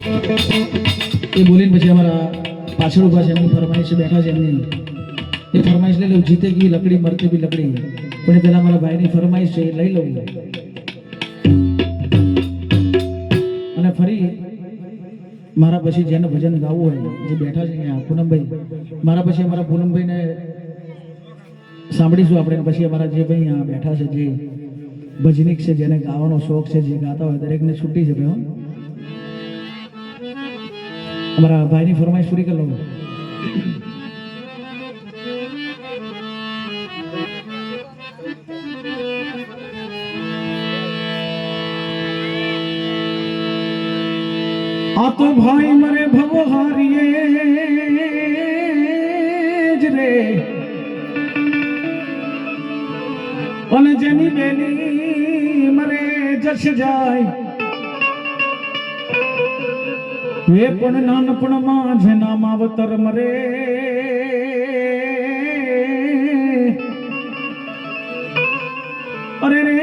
એ બોલીને પછી અમારા પાછળ ઉભા છે એમની ફરમાઈશ બેઠા છે એમની એ ફરમાઈશ લઈ લઉં જીતે કી લકડી મરતે બી લકડી પણ પેલા મારા ભાઈની ફરમાઈશ છે એ લઈ લઉં અને ફરી મારા પછી જેને ભજન ગાવું હોય જે બેઠા છે અહીંયા પૂનમભાઈ મારા પછી અમારા પૂનમભાઈને સાંભળીશું આપણે પછી અમારા જે ભાઈ અહીંયા બેઠા છે જે ભજનિક છે જેને ગાવાનો શોખ છે જે ગાતા હોય દરેકને છૂટી છે ભાઈ हमारा भाई ने फरमाइश पूरी कर लो आ तो भाई मरे भवहारिये रे अन जनी बेनी मरे जश जाय वे पण नानपणમાં જ નામ અવતર મરે અરે રે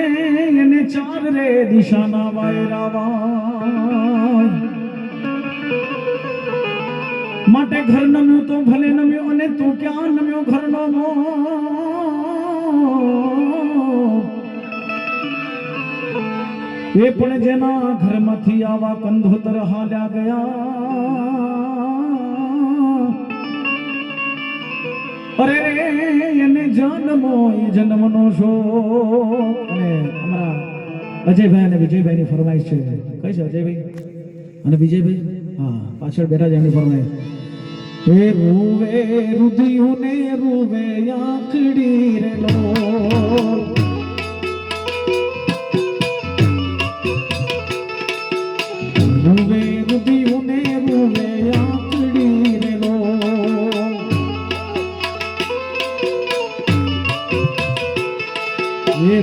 એને ચાર રે દિશાના વાયરાવા માટે ઘર નમ્યું તો ભલે નમ્યો અને તું ક્યાં નમ્યો ઘરનો મો એ પણ જેના ઘરમાંથી આવા કંધોતર હાલ્યા ગયા અરે રે એને જન્મો એ જન્મનો શોક અને અમારા અજયભાઈ અને વિજયભાઈની ફરમાઈશ છે કઈ છે અજયભાઈ અને વિજયભાઈ હા પાછળ બેઠા છે એમની ફરમાઈશ એ રૂવે રુધિયું ને રૂવે આખડી રેલો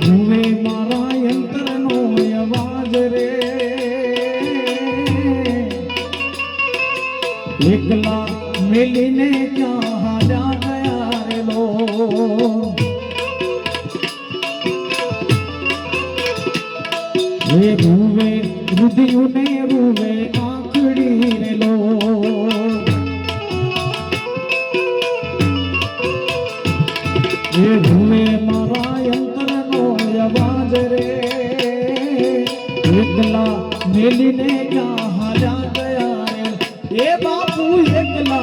રૂવે મારા યંત્રનો અવાજ રે એકલા મેલીને ક્યાં હાલ્યા ગયા રે લો રૂવે રુધિયું ને રૂવે આખડી રે લો રૂવે મારા आवाज रे एकला मेलीने क्या हाल्या गया रे ए बापू एकला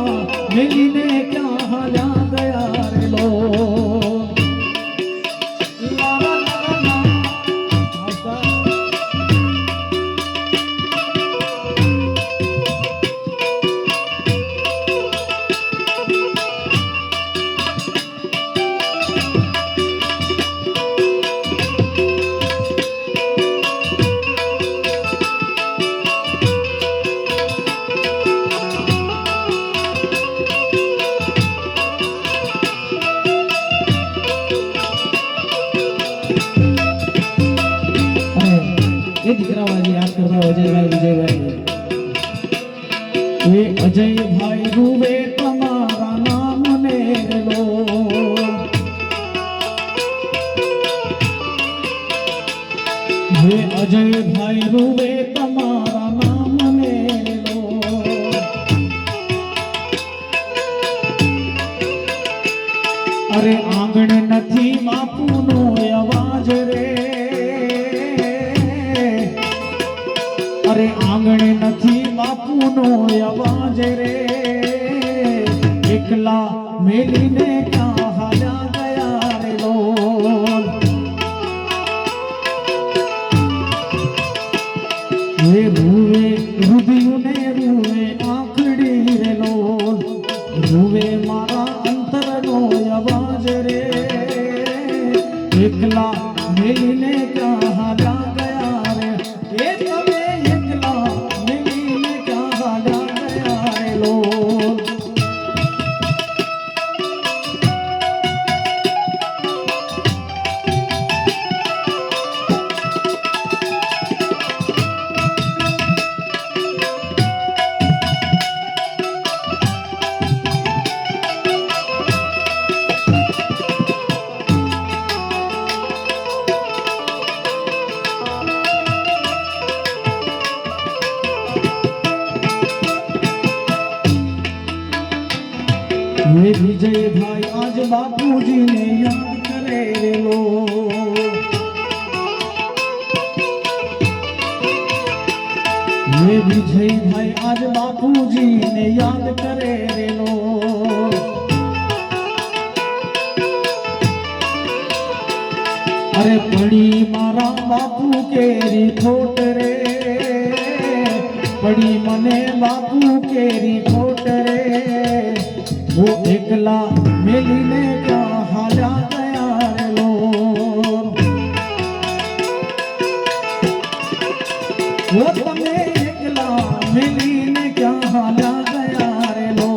मेलीने क्या हाल्या गया रे लो अजय भाई रूवे तुम्हारा नाम ने लो अजय भाई रूवे तुम्हारा नाम ने लो अरे आंगण नथी बापूनो अवाज रे अरे आंगण नथी बापूनो अवाज रे एकला मेलीने क्या हाल्या गया रे लो ये रूवे रुधिયું ने रूवे आखड़ी रे लो रूवे मारा अंतरनो अवाज रे एकला मेलीने क्या हाल्या गया रे ए તમે એકલા મેલીને ક્યાં હાલ્યા ગયા રે લો ये विजय भाई आज बापूजी ने याद करे रे लो। ये विजय भाई आज बापूजी ने याद करे रे लो। अरे पड़ी मारा बापू केरी खोट रे, पड़ी मने बापू केरी खोट रे। वो एकला मेली ने क्या हाजा गया रे लो। वो तमे एकला मेली ने क्या हाजा गया रे लो।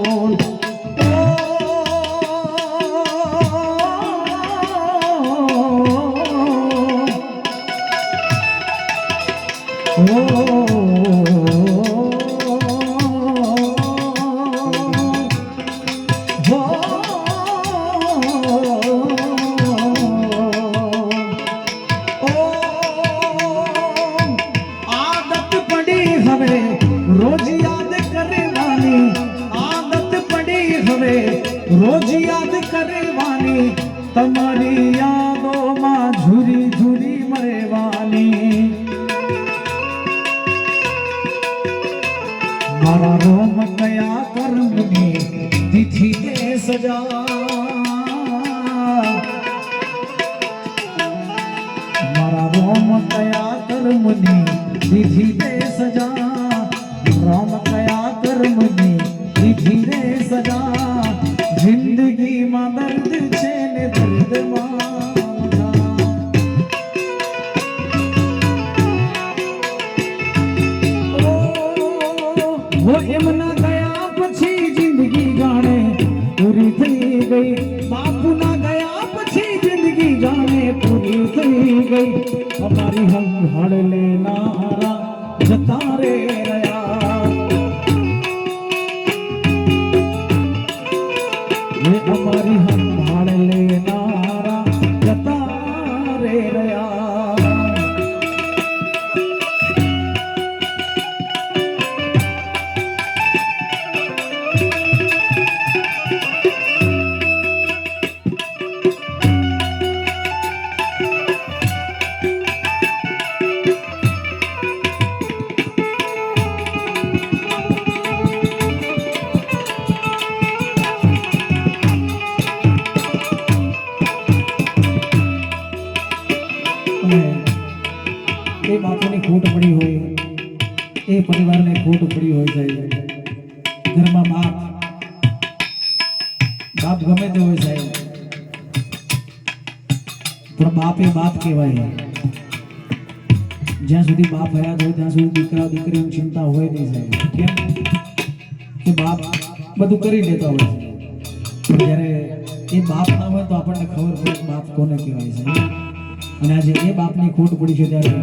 आदत पड़ी हवे रोज याद करवानी, आदत पड़ी हवे रोज याद करवानी। तमारी यादों में झूरी झूरी मरेवानी। मारा रोम कया कर्मनी तिथि दे सजा। मारा रोम कया कर्मनी तिथि दे सजा। रोम कया कर्मनी तिथि दे सजा। जिंदगी में दर्द छे ने दर्द वो एमना गया पछी जिंदगी जाने पूरी थी गई। बापू ना गया पछी जिंदगी जाने पूरी थी गई। हमारी हम हड़ लेना हारा जता रे रया। ये हमारी हम हड़ लेना हारा जता रे रया। એ બાપુની ખોટ પડી હોય, એ પરિવારને ખોટ પડી હોય સાહેબ। ઘરમાં બાપ ગમે તે હોય સાહેબ, પણ બાપ એ બાપ કહેવાય। જ્યાં સુધી બાપ હયાત હોય ત્યાં સુધી દીકરા દીકરીની ચિંતા હોય નહીં સાહેબ। કેમ કે બાપ બધું કરી દેતા હોય છે, જ્યારે એ બાપ ના હોય તો આપણને ખબર પડે બાપ કોને કહેવાય છે। અને આજે એ બાપની ખોટ પડી છે ત્યારે